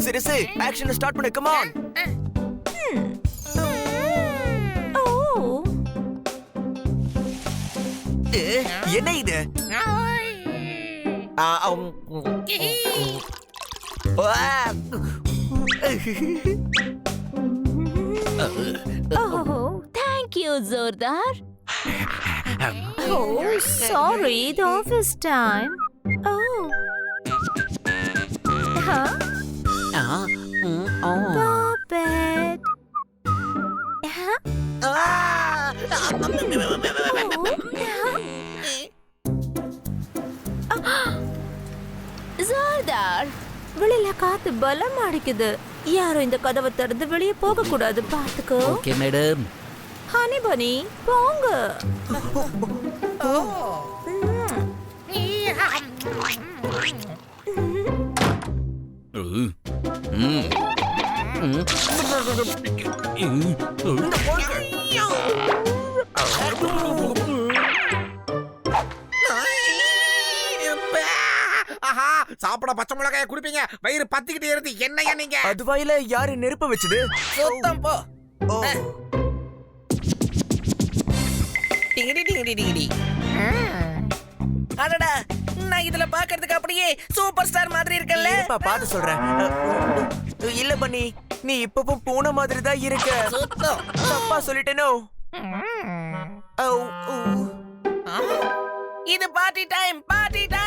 சிரிசு action start பண்ணு. Come on. என்ன இது? Thank you, Zordar. Oh, sorry, the office time. Oh. Huh? Puppet. Huh? Zordar, வெளியில காத்து பலம் அடிக்குது. யாரும் இந்த கதவை திறந்து வெளியே போக கூடாது. பாத்துக்கோ. Okay madam. ஹனி பனி போங்க. சாப்பிட பச்சை மிளகாய குடிப்பீங்க, வயிறு பத்திக்கிட்டே இருந்து என்னையா நீங்க? அது வாயில யாரு நெருப்பு வச்சது? சுத்தம் போ. டிங்கிடி டிங்கிடி டிங்கிடி. அடடா, நான் இதுல பாக்குறதுக்கு அப்படியே சூப்பர் ஸ்டார் மாதிரி இருக்கல்ல? பாத்து சொல்றேன். இல்ல பண்ணி, நீ இப்பவும் பூனை மாதிரி தான் இருக்க. சுத்தம் தப்பா சொல்லிட்டேனோ? இது பார்ட்டி டைம், பார்ட்டி டைம்.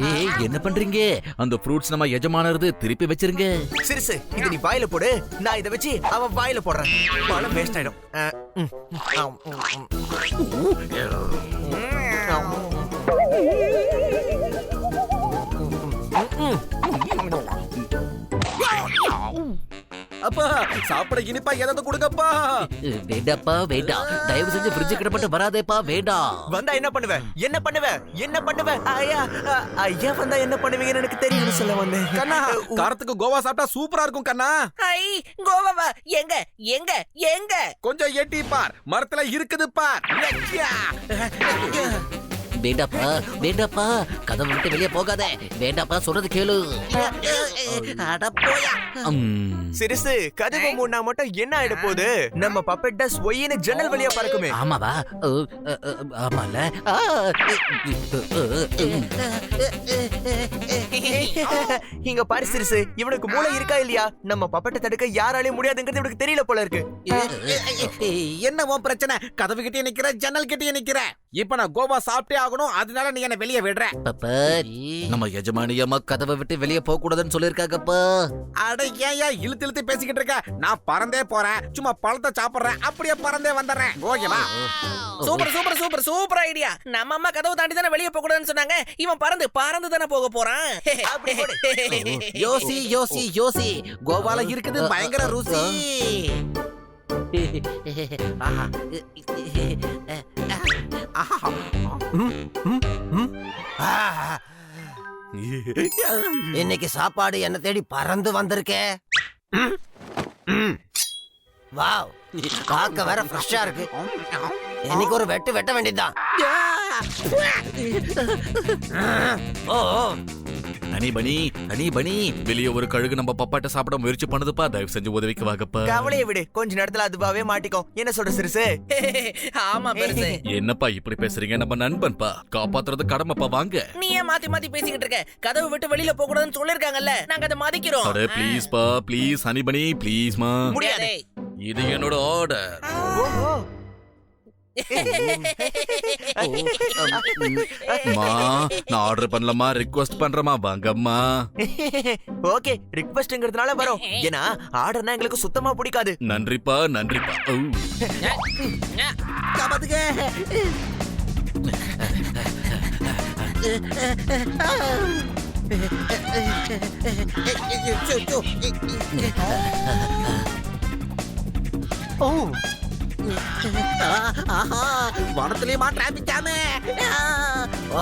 ஏய், என்ன பண்றீங்க? அந்த ஃப்ரூட்ஸ் நம்ம எஜமானது திருப்பி வச்சிருங்க. சிரிசு, இது நீ வாயில போடு. நான் இத வச்சு அவன் வாயில போடுறேன். பழம் வேஸ்ட் ஆயிடும். அப்பா, சாப்பிட இனிப்பா ஏதாவது கொடுங்கப்பா. வேண்டாப்பா, வேண்டாம். தயவு செஞ்சு ஃப்ரிட்ஜ் கிட்ட மட்டும் வராதேப்பா, வேண்டாம். வந்தா என்ன பண்ணுவ? என்ன பண்ணுவ? என்ன பண்ணுவ? ஐயா, ஐயா வந்தா என்ன பண்ணுவீங்கன்னு எனக்கு தெரியும்னு சொல்ல வந்தேன். கண்ணா, காரத்துக்கு கோவா சாப்பிட்டா சூப்பரா இருக்கும் கண்ணா. ஐ, கோவாவா? எங்க எங்க எங்க? கொஞ்சம் எட்டி பார், மரத்துல இருக்குது பார். வேண்டாப்பா, வேண்டாப்பா. கதவை விட்டு வெளியே போகாதே. வேண்டாப்பா, சொல்றது கேளு. அட போயா. சிரிசு, கதவு மூடினா மட்டும் என்ன ஆயிட போகுது? நம்ம பப்பெட் டஸ் ஒய்னு ஜன்னல் வழியா பறக்குமே. ஆமாவா? ஆமால. இங்க பாரு சிரிசு, இவனுக்கு மூளை இருக்கா இல்லையா? நம்ம பப்பெட்டை தடுக்க யாராலையும் முடியாதுங்கிறது இவனுக்கு தெரியல போல இருக்கு. என்ன உன் பிரச்சனை? கதவு கிட்டே நிக்கிற, ஜன்னல் கிட்டே நிக்கிற. இப்ப நான் கோவா சாப்பிட்டே ஆகணும், அதனால நீ என்ன வெளியே விடுற. பப்பட், நம்ம எஜமானியம்மா கதவை விட்டு வெளியே போக கூடாதுன்னு சொல்லிருக்காங்கப்பா. அட ஏயா இழுத்து இழுத்து பேசிக்கிட்டு இருக்க? நான் பறந்தே போறேன், சும்மா பழத்தை சாப்பிடுறேன், அப்படியே பறந்தே வந்துடுறேன். ஓகேவா? Super super super super idea. நம்ம அம்மா கதவு தாண்டி தானே வெளியே போக கூடாதுன்னு சொன்னாங்க. இவன் பறந்து பறந்து தானே போக போறான். யோசி யோசி யோசி, கோவால இருக்குது பயங்கர ருசி. இன்னைக்கு சாப்பாடு என்ன தேடி பறந்து வந்திருக்கே. வாவ், பார்க்க வேற ஃப்ரெஷ்ஷா இருக்கு. இன்னைக்கு ஒரு வெட்டு வெட்ட வேண்டியதுதான். ஓ, ஹனி பனி, ஹனி பனி, வெளியே ஒரு கழுகு நம்ம பப்பாட்ட சாப்பிட முயற்சி பண்ணுதுப்பா. தயவு செஞ்சு உதவிக்கு வாங்கப்பா. கவலையை விடு, கொஞ்ச நேரத்துல அதுவாவே மாட்டிக்கும். என்ன சொல்ற சிரிசு? ஆமா பெருசு. என்னப்பா இப்படி பேசுறீங்க? நம்ம நண்பன்பா, காப்பாத்துறது கடமைப்பா. வாங்க. நீ ஏன் மாத்தி மாத்தி பேசிக்கிட்டு இருக்க? கதவு விட்டு வெளியில போக கூடாதுன்னு சொல்லிருக்காங்கல்ல, நாங்க அதை மதிக்கிறோம். அட ப்ளீஸ் பா, ப்ளீஸ் ஹனி பனி, ப்ளீஸ் மா. முடியாது. இது என்னோட ஆர்டர். மா, நான் ஆர்டர் பண்ணலமா, ரிக்வெஸ்ட் பண்றமா. வாங்கம்மா. ஓகே, ரிக்வெஸ்ட்ங்கிறதுனால வரோம். ஏன்னா ஆர்டர்னா எங்களுக்கு சுத்தமா பிடிக்காது. நன்றிப்பா, நன்றிப்பா. காப்பாத்துங்க. ஓ, வனத்திலேயுமா டிராபிக் ஜாமே? ஓ,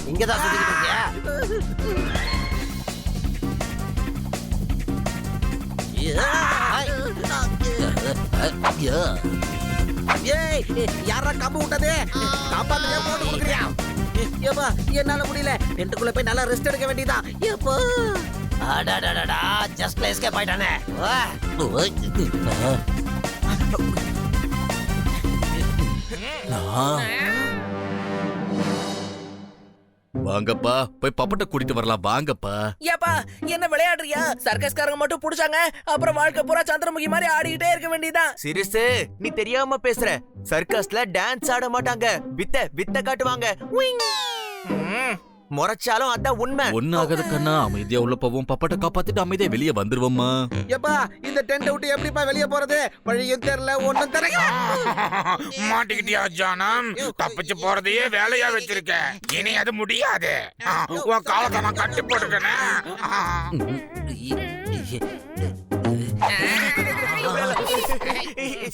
இங்கதான் சுத்திக்கிட்டு இருக்கியா? ஏய் யாரா கம்பு விட்டது காப்பாத்துறியா போட்டு கொடுக்குறியா ஏப்பா என்னால முடியல டென்ட்டுக்குள்ள போய் நல்லா ரெஸ்ட் எடுக்க வேண்டியதா ஏப்பா அடடடடா ஜஸ்ட் எஸ்கேப் ஆயிட்டானே வாங்கப்பா போய் பப்பட்ட கூட்டிட்டு வரலாம் வாங்கப்பா. ஏப்பா என்ன விளையாடுறியா? சர்க்கஸ்காரங்க மட்டும் புடிச்சாங்க அப்புறம் வாழ்க்கை பூரா சந்திரமுகி மாதிரி ஆடிக்கிட்டே இருக்க வேண்டியதான். சிறுசு நீ தெரியாம பேசுற. சர்க்கஸ்ல டான்ஸ் ஆட மாட்டாங்க, வித்த காட்டுவாங்க. முறைச்சாலும் அதான் உண்மை. ஒண்ணு ஆகாது கண்ணா, அமைதியா உள்ள போவோம், பப்பட்ட காப்பாத்திட்டு அமைதியா வெளியே வந்துருவோம்மா. ஏப்பா இந்த டென்ட் விட்டு எப்படிப்பா வெளிய போறது? வழியும் தெரியல ஒண்ணும் தெரியல. மாட்டிக்கிட்டியா ஜானம்? தப்பிச்சு போறதையே வேலையா வச்சிருக்க. இனி அது முடியாது. உன் காலத்தை நான் கட்டி போட்டுட்டேனே.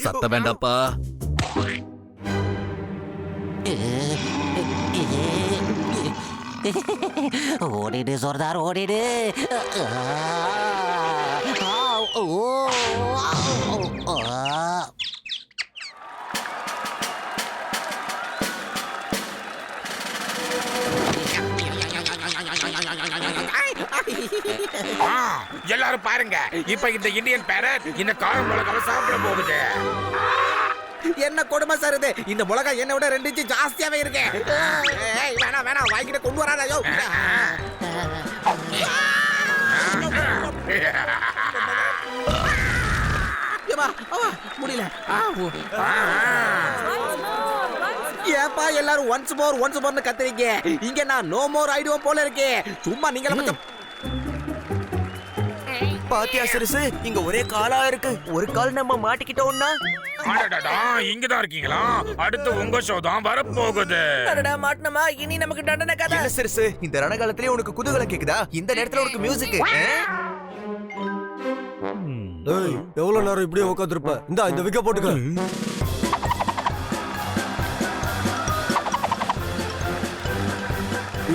சத்த வேண்டாப்பா. ஓடிடு சொர்தார் ஓடிடு. எல்லாரும் பாருங்க, இப்ப இந்த இந்தியன் பேரட் இந்த காரம் மிளகாவை சாப்பிட போகுது. என்ன கொடுமை சார் இது? இந்த மிளகா என்ன விட 2 இன்ச்சு ஜாஸ்தியாவே இருக்கு. ஏய் வேணாம் வேணாம், வாங்கிட்டு கொண்டு வராத. ஐயோ ஏப்பா முடியல. ஏப்பா எல்லாரும் ஒன்ஸ் மோர்னு கத்துறீங்க. இங்க நான் நோ மோர் ஆயிடுவோம் போல இருக்கே. சும்மா நீங்க பாத்தியா சிறுசு, இங்க ஒரே காலா இருக்கு. ஒரு கால் நம்ம மாட்டிக்கிட்டோம்னா இங்கதான் இருக்கீங்களா? அடுத்து உங்க ஷோ தான் வரப்போகுது. அடடா மாட்டனமா, இனி நமக்கு தண்டனை கதை. என்ன சிறுசு, இந்த ரணகாலத்திலே உனக்கு குதூகலம் கேக்குதா? இந்த நேரத்துல உனக்கு மியூசிக். ஏய் எவ்வளவு நேரம் இப்படியே உட்காந்துருப்ப? இந்த விக்க போட்டுக்க.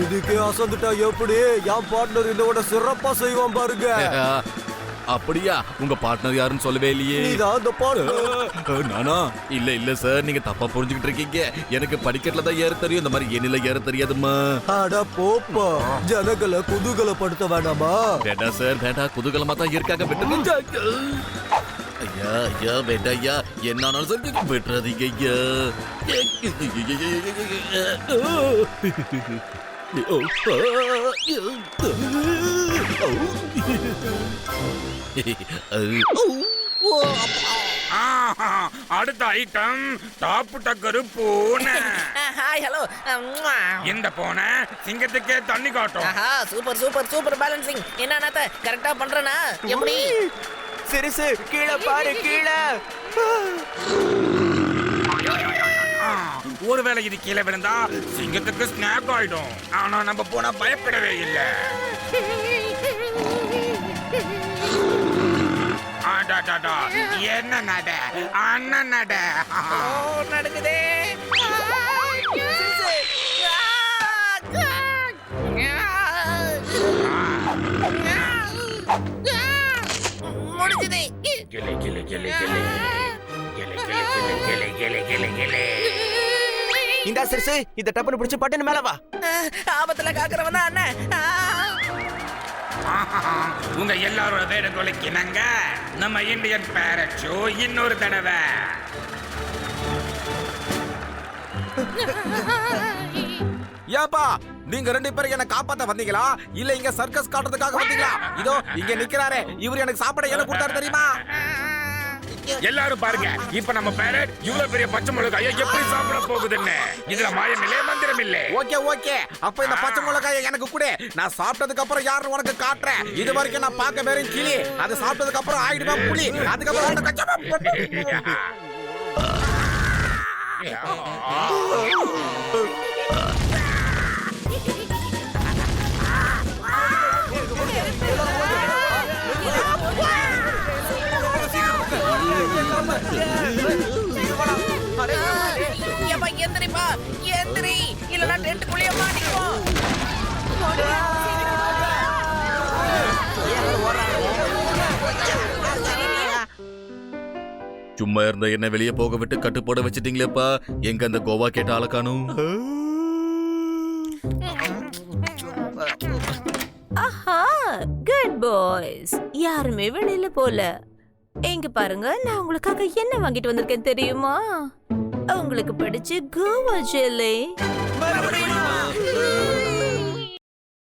இதுக்கு அசந்துட்டா எப்படி? என் பார்ட்னர் இதோட சிறப்பா செய்வான் பாருங்க. அப்படியா? உங்க பார்ட்னர் யாருன்னு சொல்லவே இல்லையே. நீதான் அந்த பார்ட்னர். நானா? இல்ல சார், நீங்க தப்பா புரிஞ்சுக்கிட்டு இருக்கீங்க. எனக்கு படிக்கட்டுல தான் ஏற தெரியும், இந்த மாதிரி எண்ணில ஏற தெரியாதுமா. அட போப்பா, ஜனங்களை குதூகலப்படுத்த வேணாமா? வேண்டாம் சார் வேண்டாம், குதூகலமா தான் இருக்காங்க. விட்டுருங்க ஐயா. ஐயா வேண்டாம் ஐயா, என்னாலும் சொல்லி விட்டுறாதீங்க அடுத்த ஐட்டம் டாப்பு டக்கரு பூனை. Hi hello. இந்த பூனை சிங்கத்துக்கே தண்ணி காட்டும். Super balancing. என்ன நாத்த கரெக்டா பண்றனா? எப்படி? சிறுசு கீழே பாரு, கீழே. ஒருவேளை இது கீழே விழுந்தா சிங்கத்துக்கு ஸ்நாக் ஆயிடும். ஆனா நம்ம பூனை பயப்படவே இல்லை. என்ன நட அண்ணன் நட நடக்குதே. முடிஞ்சது. கிளி கிளி கிளி கிளி கிளி கிளி கிளி கிளி கிளி. இந்த சிறுசு, இந்த டப்பனை பிடிச்சு பட்டன மேல வா. ஆபத்துல காக்குறவன் தான் அண்ணன். உங்க எல்லாரோட வேண்டுகோளுக்கு நாங்க நம்ம இந்தியன் பேரட் ஷோ இன்னொரு தடவை. ஏப்பா நீங்க 2 பேரும் என்ன காப்பாத்த வந்தீங்களா இல்ல இங்க சர்க்கஸ் காட்டுறதுக்காக வந்தீங்களா? இதோ இங்க நிக்கிறாரே, இவரு எனக்கு சாப்பிட என்ன கொடுத்தாரு தெரியுமா? எல்லாரும் பாருங்க, இப்ப நம்ம பேரட் இவ்வளவு பெரிய பச்சை மிளகாயை எப்படி சாப்பிட போகுதுன்னு. இதுல மாயம் இல்ல, மந்திரம் இல்ல. ஓகே அப்ப இந்த பச்சை மிளகாயை எனக்கு கொடு. நான் சாப்பிட்டதுக்கு அப்புறம் யாரு உனக்கு காட்டுறேன். இது வரைக்கும் நான் பார்க்க வெறும் கிளி, அது சாப்பிட்டதுக்கு அப்புறம் ஆயிடுமா புலி. அதுக்கப்புறம் அந்த கச்சா எந்திரிப்பா, எந்திரி, இல்லனா டென்ட்டுக்குள்ளே மாட்டிக்குவோம். சும்மா இருந்த என்ன வெளியே போக விட்டு கட்டுப்போட வச்சிட்டீங்களேப்பா. எங்க அந்த கோவா கேட்ட ஆள காணும்? ஆஹா, குட் பாய்ஸ். யாருமே வெளியில போல. இங்க பாருங்க, நான் உங்களுக்காக என்ன வாங்கிட்டு வந்திருக்கேன் தெரியுமா? உங்களுக்கு பிடிச்ச கோவா ஜெல்லி.